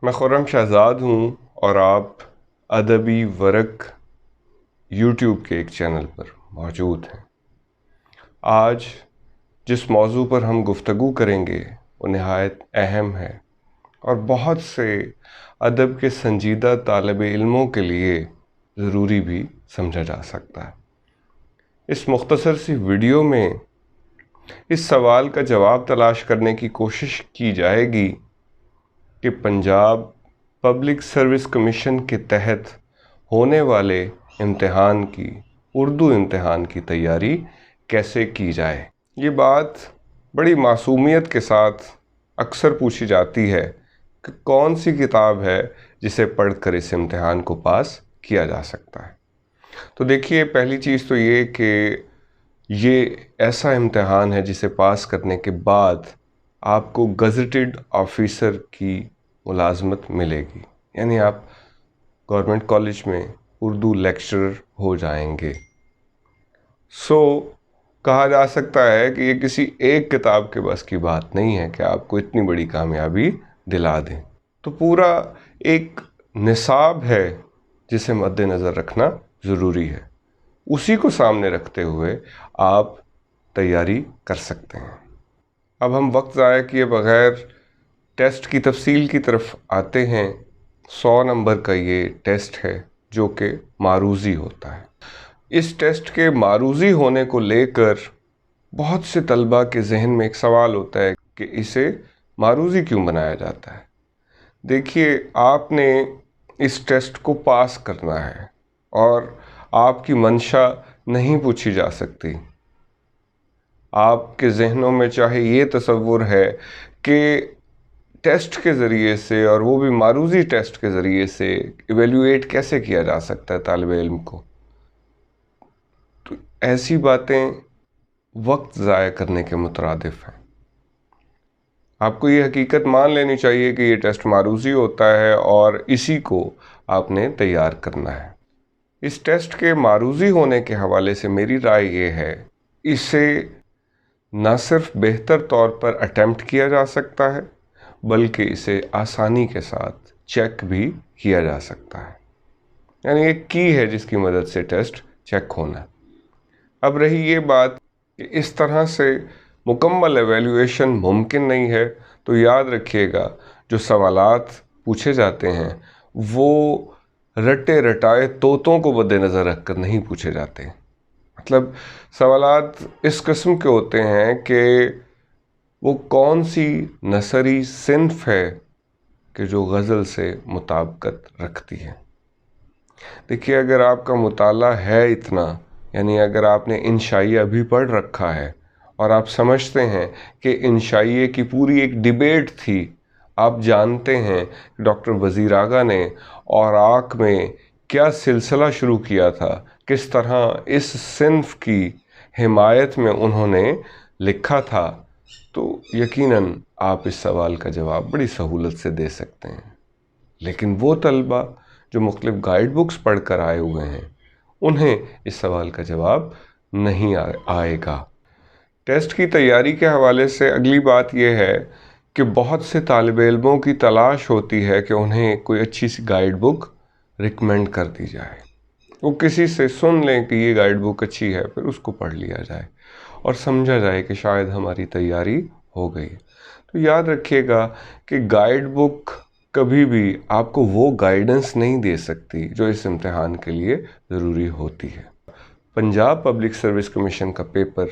میں خرم شہزاد ہوں اور آپ ادبی ورق یوٹیوب کے ایک چینل پر موجود ہیں۔ آج جس موضوع پر ہم گفتگو کریں گے وہ نہایت اہم ہے اور بہت سے ادب کے سنجیدہ طالب علموں کے لیے ضروری بھی سمجھا جا سکتا ہے۔ اس مختصر سی ویڈیو میں اس سوال کا جواب تلاش کرنے کی کوشش کی جائے گی کہ پنجاب پبلک سروس کمیشن کے تحت ہونے والے امتحان کی اردو امتحان کی تیاری کیسے کی جائے۔ یہ بات بڑی معصومیت کے ساتھ اکثر پوچھی جاتی ہے کہ کون سی کتاب ہے جسے پڑھ کر اس امتحان کو پاس کیا جا سکتا ہے۔ تو دیکھیے، پہلی چیز تو یہ کہ یہ ایسا امتحان ہے جسے پاس کرنے کے بعد آپ کو گزٹڈ آفیسر کی ملازمت ملے گی، یعنی آپ گورنمنٹ کالج میں اردو لیکچرر ہو جائیں گے۔ کہا جا سکتا ہے کہ یہ کسی ایک کتاب کے بس کی بات نہیں ہے کہ آپ کو اتنی بڑی کامیابی دلا دیں۔ تو پورا ایک نصاب ہے جسے مد نظر رکھنا ضروری ہے، اسی کو سامنے رکھتے ہوئے آپ تیاری کر سکتے ہیں۔ اب ہم وقت ضائع کیے بغیر ٹیسٹ کی تفصیل کی طرف آتے ہیں۔ 100 نمبر کا یہ ٹیسٹ ہے جو کہ معروضی ہوتا ہے۔ اس ٹیسٹ کے معروضی ہونے کو لے کر بہت سے طلباء کے ذہن میں ایک سوال ہوتا ہے کہ اسے معروضی کیوں بنایا جاتا ہے۔ دیکھیے، آپ نے اس ٹیسٹ کو پاس کرنا ہے اور آپ کی منشا نہیں پوچھی جا سکتی۔ آپ کے ذہنوں میں چاہے یہ تصور ہے کہ ٹیسٹ کے ذریعے سے، اور وہ بھی معروضی ٹیسٹ کے ذریعے سے، ایویلیویٹ کیسے کیا جا سکتا ہے طالب علم کو، تو ایسی باتیں وقت ضائع کرنے کے مترادف ہیں۔ آپ کو یہ حقیقت مان لینی چاہیے کہ یہ ٹیسٹ معروضی ہوتا ہے اور اسی کو آپ نے تیار کرنا ہے۔ اس ٹیسٹ کے معروضی ہونے کے حوالے سے میری رائے یہ ہے، اسے نہ صرف بہتر طور پر اٹیمپٹ کیا جا سکتا ہے بلکہ اسے آسانی کے ساتھ چیک بھی کیا جا سکتا ہے، یعنی ایک کی ہے جس کی مدد سے ٹیسٹ چیک ہونا ہے۔ اب رہی یہ بات کہ اس طرح سے مکمل ایویلیویشن ممکن نہیں ہے، تو یاد رکھیے گا جو سوالات پوچھے جاتے ہیں وہ رٹے رٹائے طوطوں کو مد نظر رکھ کر نہیں پوچھے جاتے۔ مطلب سوالات اس قسم کے ہوتے ہیں کہ وہ کون سی نثری صنف ہے کہ جو غزل سے مطابقت رکھتی ہے۔ دیکھیے، اگر آپ کا مطالعہ ہے اتنا، یعنی اگر آپ نے انشائیہ بھی پڑھ رکھا ہے اور آپ سمجھتے ہیں کہ انشائیہ کی پوری ایک ڈیبیٹ تھی، آپ جانتے ہیں کہ ڈاکٹر وزیر آغا نے اور آک میں کیا سلسلہ شروع کیا تھا، کس طرح اس صنف کی حمایت میں انہوں نے لکھا تھا، تو یقیناً آپ اس سوال کا جواب بڑی سہولت سے دے سکتے ہیں۔ لیکن وہ طلبہ جو مختلف گائیڈ بکس پڑھ کر آئے ہوئے ہیں، انہیں اس سوال کا جواب نہیں آئے گا۔ ٹیسٹ کی تیاری کے حوالے سے اگلی بات یہ ہے کہ بہت سے طالب علموں کی تلاش ہوتی ہے کہ انہیں کوئی اچھی سی گائیڈ بک ریکمینڈ کر دی جائے۔ وہ کسی سے سن لیں کہ یہ گائیڈ بک اچھی ہے، پھر اس کو پڑھ لیا جائے اور سمجھا جائے کہ شاید ہماری تیاری ہو گئی۔ تو یاد رکھیے گا کہ گائیڈ بک کبھی بھی آپ کو وہ گائیڈنس نہیں دے سکتی جو اس امتحان کے لیے ضروری ہوتی ہے۔ پنجاب پبلک سروس کمیشن کا پیپر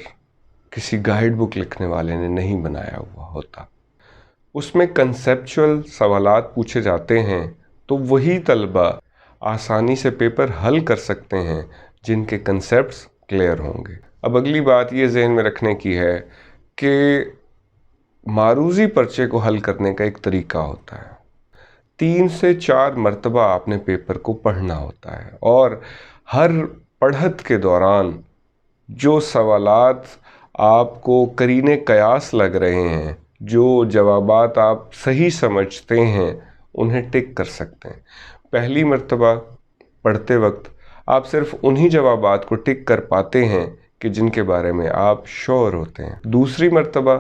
کسی گائیڈ بک لکھنے والے نے نہیں بنایا ہوا ہوتا۔ اس میں کنسیپچول سوالات پوچھے جاتے ہیں، تو وہی طلبہ آسانی سے پیپر حل کر سکتے ہیں جن کے کنسیپٹس کلیئر ہوں گے۔ اب اگلی بات یہ ذہن میں رکھنے کی ہے کہ معروضی پرچے کو حل کرنے کا ایک طریقہ ہوتا ہے۔ 3 سے 4 مرتبہ آپ نے پیپر کو پڑھنا ہوتا ہے اور ہر پڑھت کے دوران جو سوالات آپ کو قرینِ قیاس لگ رہے ہیں، جو جوابات آپ صحیح سمجھتے ہیں، انہیں ٹک کر سکتے ہیں۔ پہلی مرتبہ پڑھتے وقت آپ صرف انہی جوابات کو ٹک کر پاتے ہیں کہ جن کے بارے میں آپ شور ہوتے ہیں۔ دوسری مرتبہ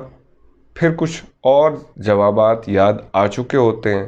پھر کچھ اور جوابات یاد آ چکے ہوتے ہیں،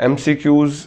MCQs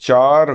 4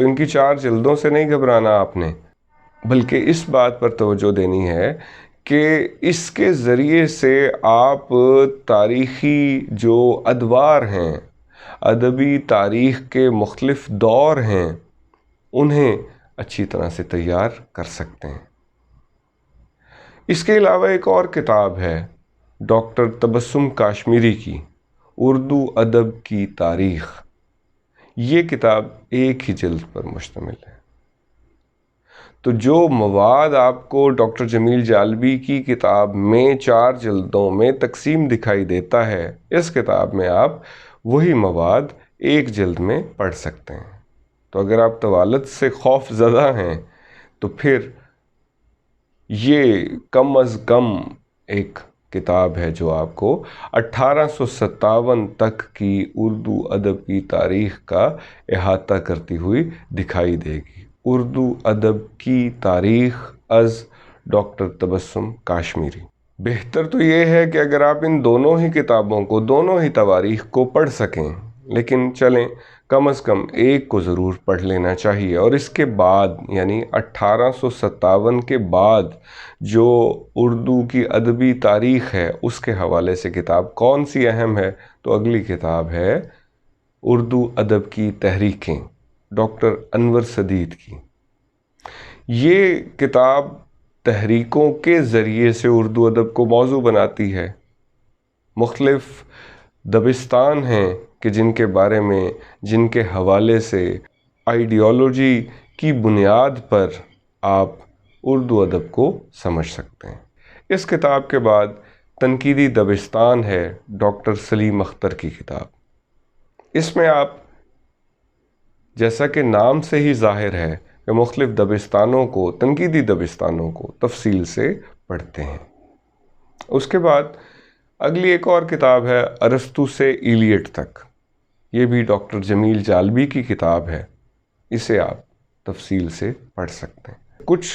تو ان کی 4 جلدوں سے نہیں گھبرانا آپ نے، بلکہ اس بات پر توجہ دینی ہے کہ اس کے ذریعے سے آپ تاریخی جو ادوار ہیں، ادبی تاریخ کے مختلف دور ہیں، انہیں اچھی طرح سے تیار کر سکتے ہیں۔ اس کے علاوہ ایک اور کتاب ہے ڈاکٹر تبسم کاشمیری کی، اردو ادب کی تاریخ۔ یہ کتاب ایک ہی جلد پر مشتمل ہے۔ تو جو مواد آپ کو ڈاکٹر جمیل جالبی کی کتاب میں 4 جلدوں میں تقسیم دکھائی دیتا ہے، اس کتاب میں آپ وہی مواد ایک جلد میں پڑھ سکتے ہیں۔ تو اگر آپ طوالت سے خوف زدہ ہیں تو پھر یہ کم از کم ایک کتاب ہے جو آپ کو 1857 تک کی اردو ادب کی تاریخ کا احاطہ کرتی ہوئی دکھائی دے گی۔ اردو ادب کی تاریخ از ڈاکٹر تبسم کاشمیری۔ بہتر تو یہ ہے کہ اگر آپ ان دونوں ہی کتابوں کو، دونوں ہی تواریخ کو پڑھ سکیں، لیکن چلیں کم از کم ایک کو ضرور پڑھ لینا چاہیے۔ اور اس کے بعد یعنی 1857 کے بعد جو اردو کی ادبی تاریخ ہے، اس کے حوالے سے کتاب کون سی اہم ہے؟ تو اگلی کتاب ہے اردو ادب کی تحریکیں، ڈاکٹر انور سدید کی۔ یہ کتاب تحریکوں کے ذریعے سے اردو ادب کو موضوع بناتی ہے۔ مختلف دبستان ہیں کہ جن کے بارے میں، جن کے حوالے سے آئیڈیالوجی کی بنیاد پر آپ اردو ادب کو سمجھ سکتے ہیں۔ اس کتاب کے بعد تنقیدی دبستان ہے ڈاکٹر سلیم اختر کی کتاب۔ اس میں آپ، جیسا کہ نام سے ہی ظاہر ہے، کہ مختلف دبستانوں کو، تنقیدی دبستانوں کو تفصیل سے پڑھتے ہیں۔ اس کے بعد اگلی ایک اور کتاب ہے ارسطو سے ایلیٹ تک۔ یہ بھی ڈاکٹر جمیل جالبی کی کتاب ہے، اسے آپ تفصیل سے پڑھ سکتے ہیں۔ کچھ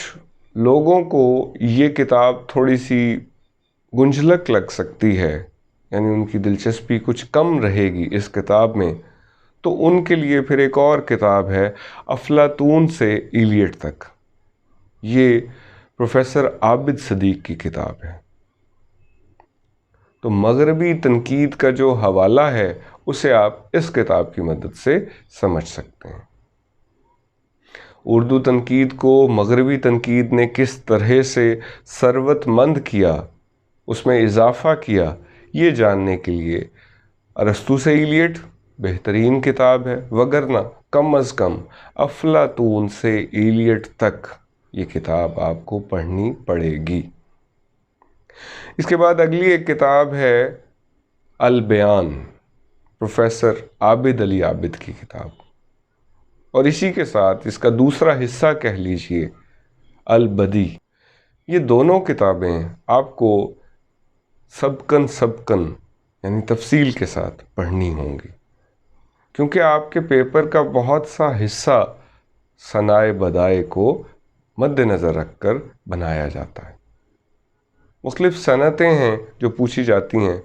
لوگوں کو یہ کتاب تھوڑی سی گنجلک لگ سکتی ہے، یعنی ان کی دلچسپی کچھ کم رہے گی اس کتاب میں، تو ان کے لیے پھر ایک اور کتاب ہے افلاطون سے ایلیٹ تک۔ یہ پروفیسر عابد صدیق کی کتاب ہے۔ تو مغربی تنقید کا جو حوالہ ہے اسے آپ اس کتاب کی مدد سے سمجھ سکتے ہیں۔ اردو تنقید کو مغربی تنقید نے کس طرح سے ثروت مند کیا، اس میں اضافہ کیا، یہ جاننے کے لیے ارسطو سے ایلیٹ بہترین کتاب ہے، وگرنہ کم از کم افلاطون سے ایلیٹ تک یہ کتاب آپ کو پڑھنی پڑے گی۔ اس کے بعد اگلی ایک کتاب ہے البیان، پروفیسر عابد علی عابد کی کتاب، اور اسی کے ساتھ اس کا دوسرا حصہ کہہ لیجئے البدی۔ یہ دونوں کتابیں آپ کو سبقن یعنی تفصیل کے ساتھ پڑھنی ہوں گی، کیونکہ آپ کے پیپر کا بہت سا حصہ ثنائے بدائے کو مد نظر رکھ کر بنایا جاتا ہے۔ مختلف صنعتیں ہیں جو پوچھی جاتی ہیں۔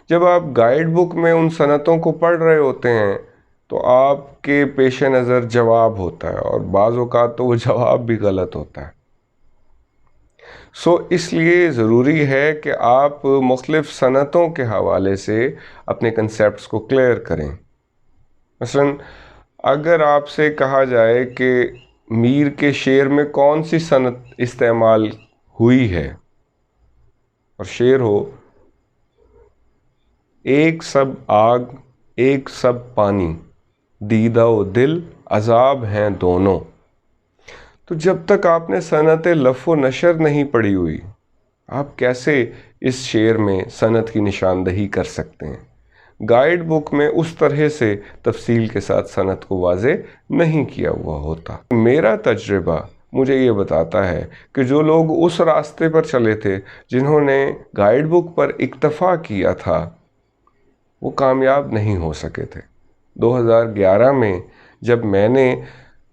جب آپ گائیڈ بک میں ان صنعتوں کو پڑھ رہے ہوتے ہیں تو آپ کے پیش نظر جواب ہوتا ہے، اور بعض اوقات تو وہ جواب بھی غلط ہوتا ہے۔ اس لیے ضروری ہے کہ آپ مختلف صنعتوں کے حوالے سے اپنے کنسیپٹس کو کلیئر کریں۔ مثلا اگر آپ سے کہا جائے کہ میر کے شعر میں کون سی صنعت استعمال ہوئی ہے، اور شعر ہو ایک سب آگ ایک سب پانی، دیدہ و دل عذاب ہیں دونوں، تو جب تک آپ نے صنعت لف و نشر نہیں پڑھی ہوئی، آپ کیسے اس شعر میں صنعت کی نشاندہی کر سکتے ہیں؟ گائیڈ بک میں اس طرح سے تفصیل کے ساتھ صنعت کو واضح نہیں کیا ہوا ہوتا۔ میرا تجربہ مجھے یہ بتاتا ہے کہ جو لوگ اس راستے پر چلے تھے، جنہوں نے گائیڈ بک پر اکتفا کیا تھا، وہ کامیاب نہیں ہو سکے تھے۔ 2011 میں جب میں نے